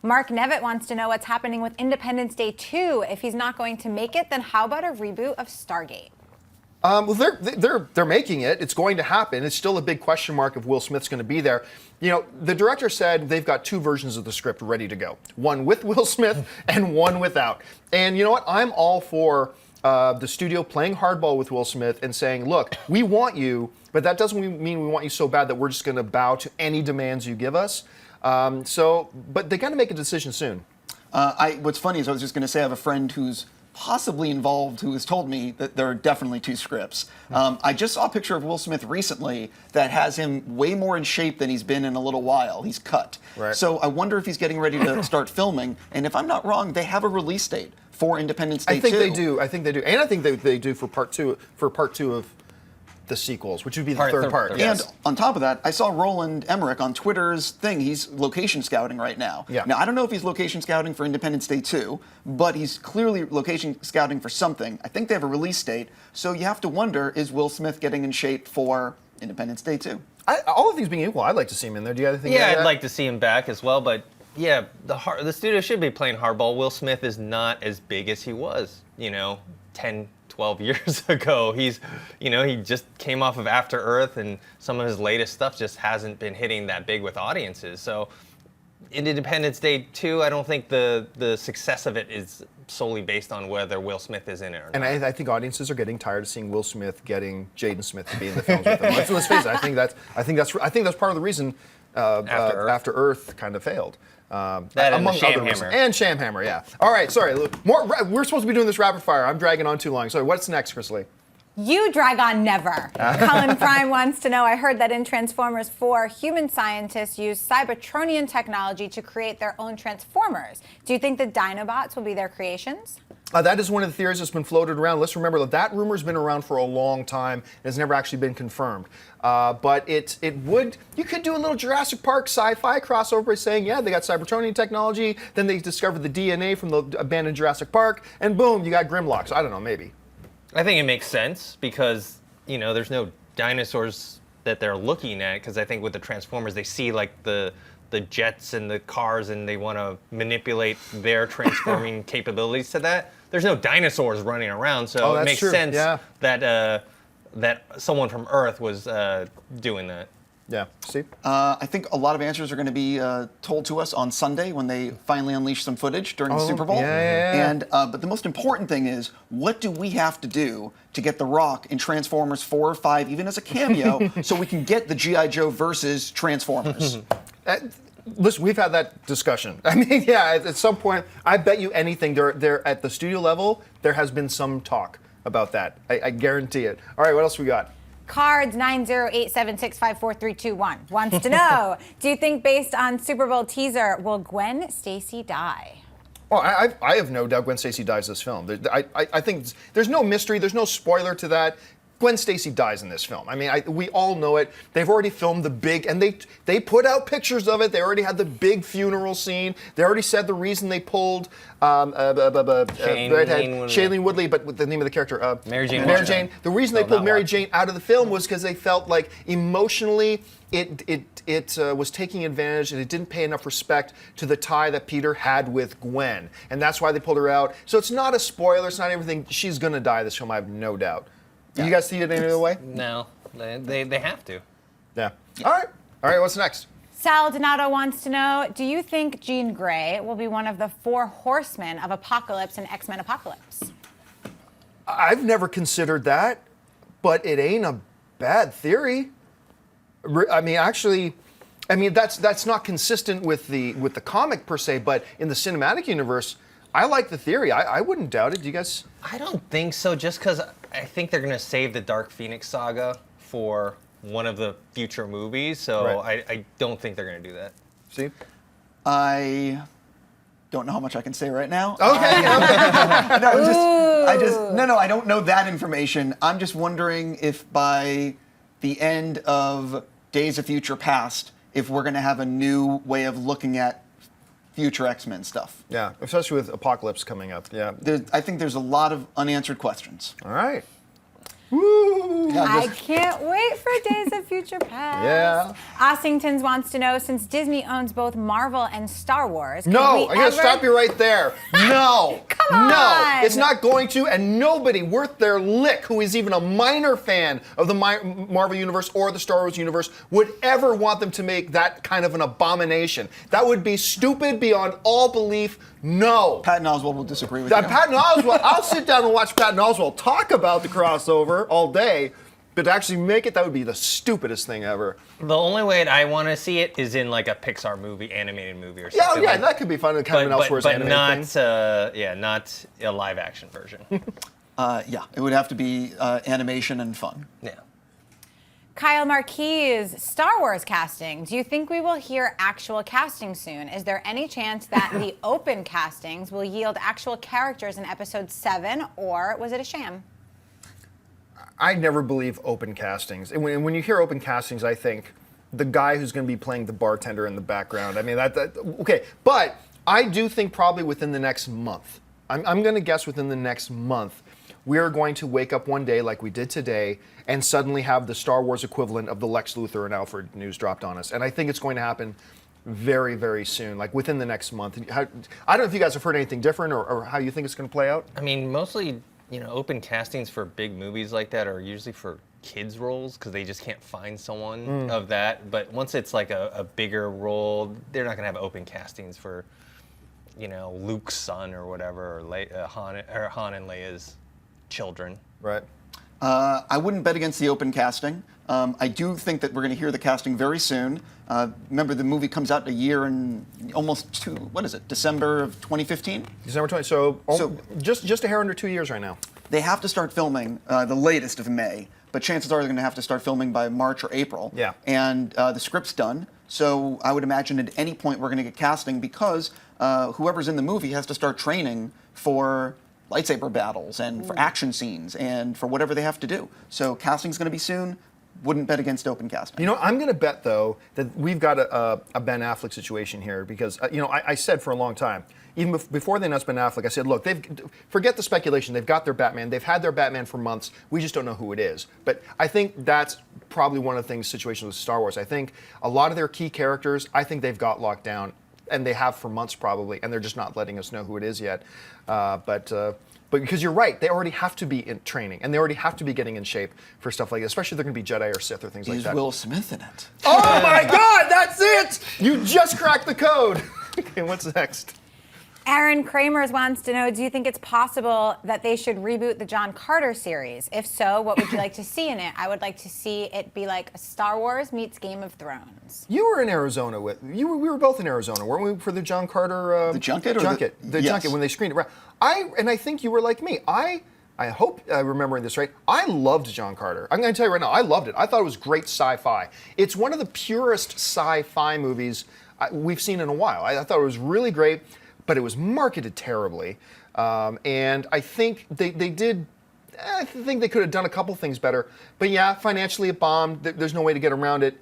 Mark Nevitt wants to know what's happening with Independence Day 2. If he's not going to make it, then how about a reboot of Stargate? Well, they're making it. It's going to happen. It's still a big question mark if Will Smith's going to be there. You know, the director said they've got 2 versions of the script ready to go. One with Will Smith and one without. And you know what? I'm all for the studio playing hardball with Will Smith and saying, look, we want you, but that doesn't mean we want you so bad that we're just going to bow to any demands you give us. But they got to make a decision soon. What's funny is I was just going to say I have a friend who's possibly involved who has told me that there are definitely 2 scripts. I just saw a picture of Will Smith recently that has him way more in shape than he's been in a little while. He's cut. Right. So I wonder if he's getting ready to start filming. And if I'm not wrong, they have a release date for Independence Day 2. I think they do. And I think they do for part two of the sequels, which would be the third part. And on top of that, I saw Roland Emmerich on Twitter's thing. He's location scouting right now. Yeah. Now, I don't know if he's location scouting for Independence Day 2, but he's clearly location scouting for something. I think they have a release date, so you have to wonder, is Will Smith getting in shape for Independence Day 2? All of these being equal, I'd like to see him in there. Do you have anything? Yeah, I'd like to see him back as well, but yeah, the studio should be playing hardball. Will Smith is not as big as he was, 10, 12 years ago. He just came off of After Earth, and some of his latest stuff just hasn't been hitting that big with audiences. So in Independence Day 2, I don't think the success of it is solely based on whether Will Smith is in it or not. And I think audiences are getting tired of seeing Will Smith getting Jaden Smith to be in the films with him. Let's face it. I think that's part of the reason After Earth kind of failed. That among and other reasons. And Shamhammer, yeah. All right, sorry. We're supposed to be doing this rapid fire. I'm dragging on too long. Sorry, what's next, Chris Lee? You drag on never. Cullenprime wants to know, I heard that in Transformers 4, human scientists use Cybertronian technology to create their own Transformers. Do you think the Dinobots will be their creations? That is one of the theories that's been floated around. Let's remember that rumor's been around for a long time and has never actually been confirmed. But you could do a little Jurassic Park sci-fi crossover by saying, yeah, they got Cybertronian technology, then they discovered the DNA from the abandoned Jurassic Park, and boom, you got Grimlock. So I don't know, maybe. I think it makes sense because, there's no dinosaurs that they're looking at, because I think with the Transformers, they see like the jets and the cars, and they want to manipulate their transforming capabilities to that. There's no dinosaurs running around, so it makes sense that someone from Earth was doing that. Yeah, Steve? I think a lot of answers are going to be told to us on Sunday when they finally unleash some footage during the Super Bowl. Yeah. But the most important thing is, what do we have to do to get The Rock in Transformers 4 or 5, even as a cameo, so we can get the G.I. Joe versus Transformers? Listen, we've had that discussion. I mean, yeah, at some point, I bet you anything, they're at the studio level, there has been some talk about that. I guarantee it. All right, what else we got? Cards 908765431 wants to know, do you think based on Super Bowl teaser, will Gwen Stacy die? Well, I have no doubt Gwen Stacy dies this film. I think there's no mystery, there's no spoiler to that. Gwen Stacy dies in this film. I mean, we all know it. They've already filmed the big, and they put out pictures of it. They already had the big funeral scene. They already said the reason they pulled Shailene Woodley, but with the name of the character, Mary Jane. The reason they pulled Mary Jane out of the film was because they felt like emotionally it was taking advantage, and it didn't pay enough respect to the tie that Peter had with Gwen, and that's why they pulled her out. So it's not a spoiler. It's not everything. She's gonna die this film. I have no doubt. Yeah. You guys see it any other way? No, they have to. Yeah. All right. What's next? Sal DiNoto wants to know, do you think Jean Grey will be one of the 4 horsemen of Apocalypse in XMen Apocalypse? I've never considered that, but it ain't a bad theory. I mean, that's not consistent with the comic per se, but in the cinematic universe, I like the theory. I wouldn't doubt it. Do you guys? I don't think so, just because I think they're going to save the Dark Phoenix saga for one of the future movies, so right. I don't think they're going to do that. Steve? I don't know how much I can say right now. Okay. I don't know that information. I'm just wondering if by the end of Days of Future Past, if we're going to have a new way of looking at future X-Men stuff. Yeah, especially with Apocalypse coming up. Yeah. I think there's a lot of unanswered questions. All right. Woo! I can't wait for Days of Future Past. Yeah. Oscingtons wants to know, since Disney owns both Marvel and Star Wars, No, I'm going to stop you right there. No. Come No, on. it's not going to, and nobody worth their lick who is even a minor fan of the Marvel Universe or the Star Wars universe would ever want them to make that kind of an abomination. That would be stupid beyond all belief. No. Patton Oswalt will disagree with you. Patton Oswalt, I'll sit down and watch Patton Oswalt talk about the crossover all day, but to actually make it, that would be the stupidest thing ever. The only way I want to see it is in like a Pixar movie, animated movie or something. Yeah, that could be fun. Kind of an Elseworlds but animated thing. not a live action version. Yeah, it would have to be animation and fun. Yeah. Kyle Marquis, Star Wars casting. Do you think we will hear actual casting soon? Is there any chance that the open castings will yield actual characters in Episode 7, or was it a sham? I never believe open castings. And when you hear open castings, I think the guy who's going to be playing the bartender in the background. I mean, okay. But I do think probably within the next month, I'm going to guess within the next month, we are going to wake up one day like we did today and suddenly have the Star Wars equivalent of the Lex Luthor and Alfred news dropped on us. And I think it's going to happen very, very soon, like within the next month. I don't know if you guys have heard anything different or how you think it's going to play out. I mean, mostly, open castings for big movies like that are usually for kids' roles because they just can't find someone of that. But once it's like a bigger role, they're not going to have open castings for, Luke's son or whatever, or Han and Leia's children. Right. I wouldn't bet against the open casting. I do think that we're going to hear the casting very soon. Remember, the movie comes out a year and almost December of 2015? December 20. So just a hair under 2 years right now. They have to start filming the latest of May, but chances are they're going to have to start filming by March or April. Yeah. And the script's done, so I would imagine at any point we're going to get casting because whoever's in the movie has to start training for lightsaber battles and for action scenes and for whatever they have to do. So casting's going to be soon. Wouldn't bet against open casting. I'm going to bet, though, that we've got a Ben Affleck situation here because, I said for a long time, even before they announced Ben Affleck, I said, look, forget the speculation. They've got their Batman. They've had their Batman for months. We just don't know who it is. But I think that's probably one of the things, situations with Star Wars. I think a lot of their key characters, I think they've got locked down, and they have for months probably, and they're just not letting us know who it is yet. But because you're right, they already have to be in training, and they already have to be getting in shape for stuff like this, especially if they're going to be Jedi or Sith or things like Is that. Will Smith in it? Oh my God, that's it! You just cracked the code. Okay, what's next? Aaron Kramers wants to know, do you think it's possible that they should reboot the John Carter series? If so, what would you like to see in it? I would like to see it be like Star Wars meets Game of Thrones. You were in Arizona we were both in Arizona, weren't we, for the John Carter the junket? The yes. junket when they screened it. I think you were like me. I hope I'm remembering this right. I loved John Carter. I'm going to tell you right now, I loved it. I thought it was great sci-fi. It's one of the purest sci-fi movies we've seen in a while. I thought it was really great, but it was marketed terribly. And I think I think they could have done a couple things better. But yeah, financially it bombed. There's no way to get around it.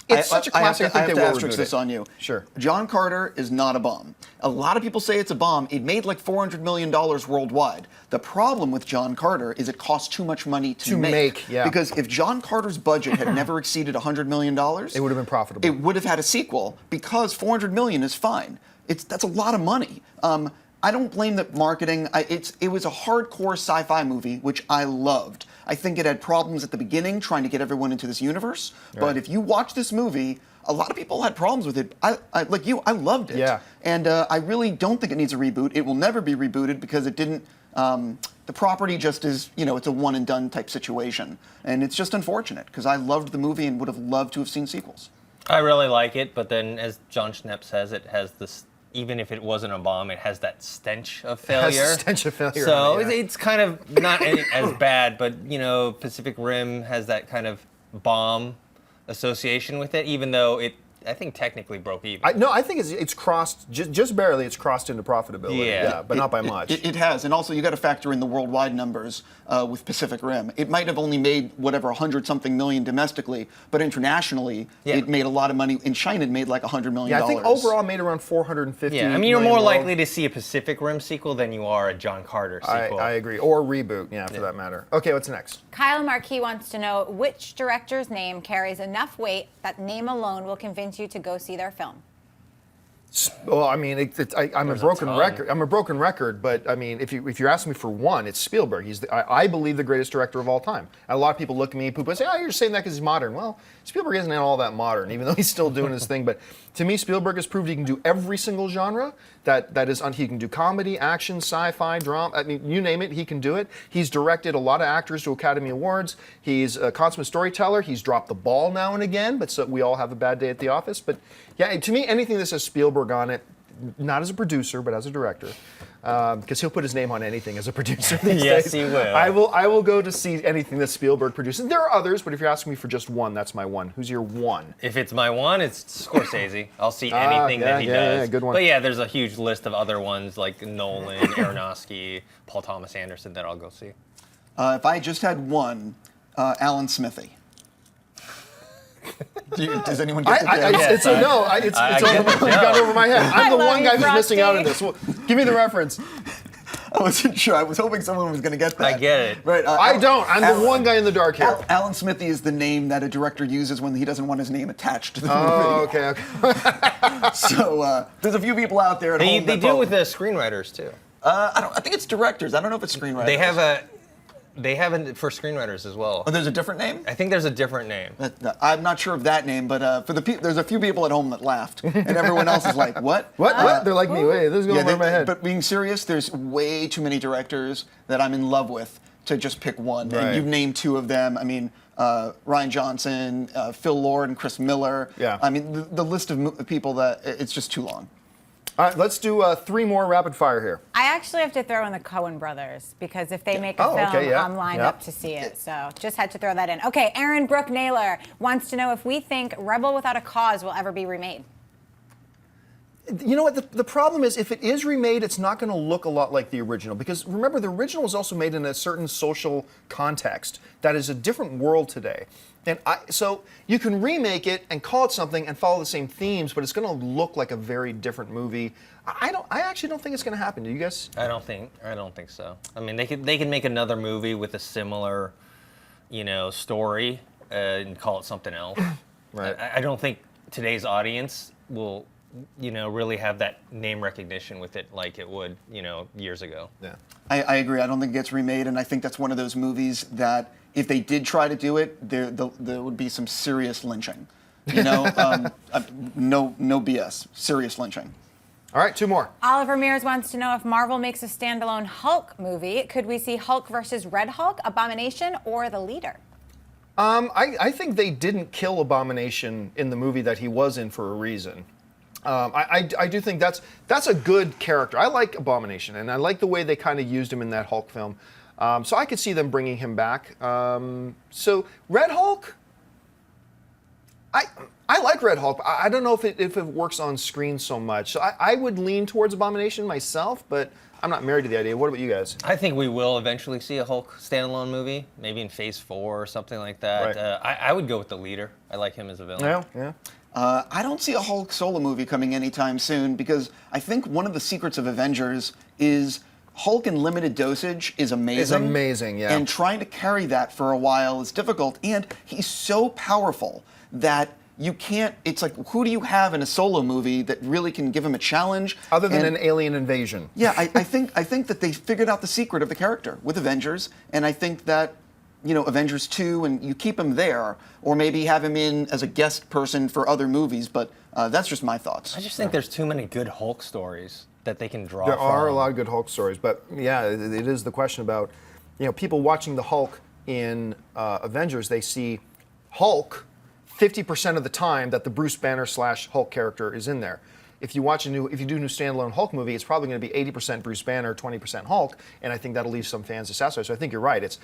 It's such a classic. I have they to will asterisk reboot this it. on you. Sure. John Carter is not a bomb. A lot of people say it's a bomb. It made like $400 million worldwide. The problem with John Carter is it cost too much money to make. Yeah. Because if John Carter's budget had never exceeded $100 million, It would have been profitable. it would have had a sequel because $400 million is fine. That's a lot of money. I don't blame the marketing. It was a hardcore sci-fi movie, which I loved. I think it had problems at the beginning trying to get everyone into this universe. Right. But if you watch this movie, a lot of people had problems with it. I loved it. Yeah. And I really don't think it needs a reboot. It will never be rebooted because it didn't. The property just is, it's a one and done type situation. And it's just unfortunate because I loved the movie and would have loved to have seen sequels. I really like it, but then as John Schnepp says, it has this, even if it wasn't a bomb, it has that stench of failure. It has a stench of failure. So on it, yeah. it's kind of not as bad, but Pacific Rim has that kind of bomb association with it, even though it think technically broke even. No, I think it's crossed just barely. It's crossed into profitability. Yeah. But not by much. It has, and also you got to factor in the worldwide numbers with Pacific Rim. It might have only made whatever 100-something million domestically, but internationally it made a lot of money. In China, it made like $100 million. Yeah, I think overall it made around 450. Yeah, I mean, you're more million likely to see a Pacific Rim sequel than you are a John Carter sequel. I agree, or Reboot. Yeah, for that matter. Okay, what's next? Kyle Marquis wants to know which director's name carries enough weight that name alone will convince you to go see their film. Well, I mean, I'm a broken ton. record. I'm a broken record, but I mean, if you're asking me for one, it's Spielberg. He's I believe the greatest director of all time. And a lot of people look at me, poop, and say, "Oh, you're saying that because he's modern." Well, Spielberg isn't all that modern, even though he's still doing his thing. But to me, Spielberg has proved he can do every single genre that is. He can do comedy, action, sci-fi, drama. I mean, you name it, he can do it. He's directed a lot of actors to Academy Awards. He's a consummate storyteller. He's dropped the ball now and again, but so we all have a bad day at the office. But yeah, to me, anything that says Spielberg on it, not as a producer, but as a director, because he'll put his name on anything as a producer these Yes, days. he will. I will go to see anything that Spielberg produces. There are others, but if you're asking me for just one, that's my one. Who's your one? If it's my one, it's Scorsese. I'll see anything that he does. Yeah, good one. But yeah, there's a huge list of other ones like Nolan, Aronofsky, Paul Thomas Anderson that I'll go see. If I just had one, Alan Smithy. Does anyone get the It's gone over my head. I'm the one guy who's missing out on this. Well, give me the reference. I wasn't sure. I was hoping someone was going to get that. I get it. Right. I don't. I'm the one guy in the dark here. Alan Smithy is the name that a director uses when he doesn't want his name attached to the movie. Oh, okay. So there's a few people out there at home. They do it with the screenwriters too. I think it's directors. I don't know if it's screenwriters. They have it for screenwriters as well. Oh, there's a different name? I think there's a different name. I'm not sure of that name, but there's a few people at home that laughed, and everyone else is like, "What? What? They're like me. Wait, this is going over my head." But being serious, there's way too many directors that I'm in love with to just pick one. Right. And you've named two of them. I mean, Rian Johnson, Phil Lord, and Chris Miller. Yeah. I mean, the list of people that it's just too long. All right, let's do 3 more rapid fire here. I actually have to throw in the Coen brothers because if they make a Oh, film, okay, yeah. I'm lined Yeah. up to see it. So just had to throw that in. Okay, Aaron Brooke Naylor wants to know if we think Rebel Without a Cause will ever be remade. You know what? The problem is, if it is remade, it's not going to look a lot like the original. Because remember, the original was also made in a certain social context that is a different world today. And so you can remake it and call it something and follow the same themes, but it's going to look like a very different movie. I actually don't think it's going to happen. Do you guys? I don't think so. I mean, they could make another movie with a similar, story and call it something else. Right. I don't think today's audience will, really have that name recognition with it like it would, years ago. Yeah. I agree. I don't think it gets remade, and I think that's one of those movies that if they did try to do it, there would be some serious lynching. No BS. Serious lynching. All right, 2 more. Oliver Mears wants to know if Marvel makes a standalone Hulk movie, could we see Hulk versus Red Hulk, Abomination, or the Leader? I think they didn't kill Abomination in the movie that he was in for a reason. I do think that's a good character. I like Abomination, and I like the way they kind of used him in that Hulk film. So I could see them bringing him back. So Red Hulk, I like Red Hulk. I don't know if it works on screen so much. So I would lean towards Abomination myself, but I'm not married to the idea. What about you guys? I think we will eventually see a Hulk standalone movie, maybe in Phase 4 or something like that. Right. I would go with the Leader. I like him as a villain. Yeah. I don't see a Hulk solo movie coming anytime soon because I think one of the secrets of Avengers is Hulk in limited dosage is amazing. It's amazing, yeah. And trying to carry that for a while is difficult. And he's so powerful that you can't, it's like, who do you have in a solo movie that really can give him a challenge? Other than an alien invasion. Yeah, I think that they figured out the secret of the character with Avengers, and I think that, Avengers 2, and you keep him there, or maybe have him in as a guest person for other movies, but that's just my thoughts. I just think there's too many good Hulk stories that they can draw There from. are a lot of good Hulk stories, but yeah, it is the question about, people watching the Hulk in Avengers, they see Hulk 50% of the time that the Bruce Banner / Hulk character is in there. If you do a new standalone Hulk movie, it's probably going to be 80% Bruce Banner, 20% Hulk, and I think that'll leave some fans dissatisfied. So I think you're right. It's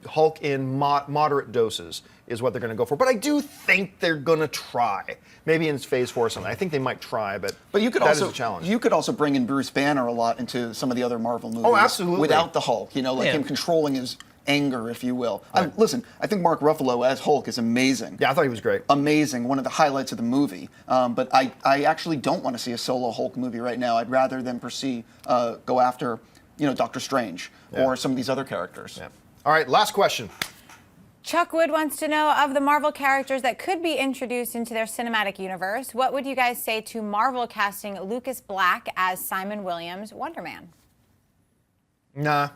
Hulk in moderate doses is what they're going to go for. But I do think they're going to try. Maybe in Phase 4 or something. I think they might try, but you could that also is a challenge. You could also bring in Bruce Banner a lot into some of the other Marvel movies. Oh, absolutely. Without the Hulk, like him controlling his anger, if you will. Listen, I think Mark Ruffalo as Hulk is amazing. Yeah, I thought he was great. Amazing, one of the highlights of the movie. But I actually don't want to see a solo Hulk movie right now. I'd rather them go after, Doctor Strange or some of these other characters. Yeah. All right, last question. Chuck Wood wants to know, of the Marvel characters that could be introduced into their cinematic universe, what would you guys say to Marvel casting Lucas Black as Simon Williams' Wonder Man? Nah,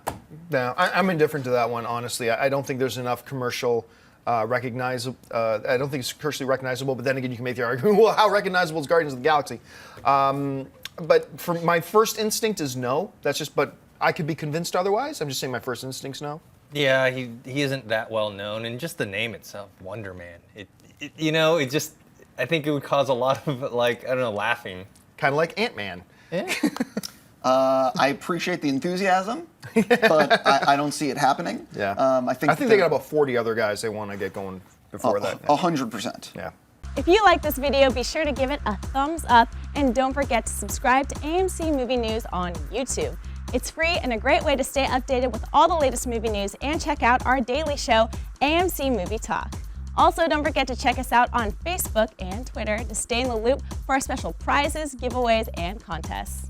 no, I'm indifferent to that one, honestly. I don't think there's enough commercial recognizable. I don't think it's commercially recognizable, but then again, you can make the argument, well, how recognizable is Guardians of the Galaxy? But for my first instinct is no. But I could be convinced otherwise. I'm just saying my first instinct's no. Yeah, he isn't that well known, and just the name itself, Wonder Man. I think it would cause a lot of laughing. Kind of like Ant-Man. Yeah. I appreciate the enthusiasm, but I don't see it happening. Yeah. I think they got about 40 other guys they want to get going before that. 100%. Yeah. If you like this video, be sure to give it a thumbs up, and don't forget to subscribe to AMC Movie News on YouTube. It's free and a great way to stay updated with all the latest movie news, and check out our daily show, AMC Movie Talk. Also, don't forget to check us out on Facebook and Twitter to stay in the loop for our special prizes, giveaways, and contests.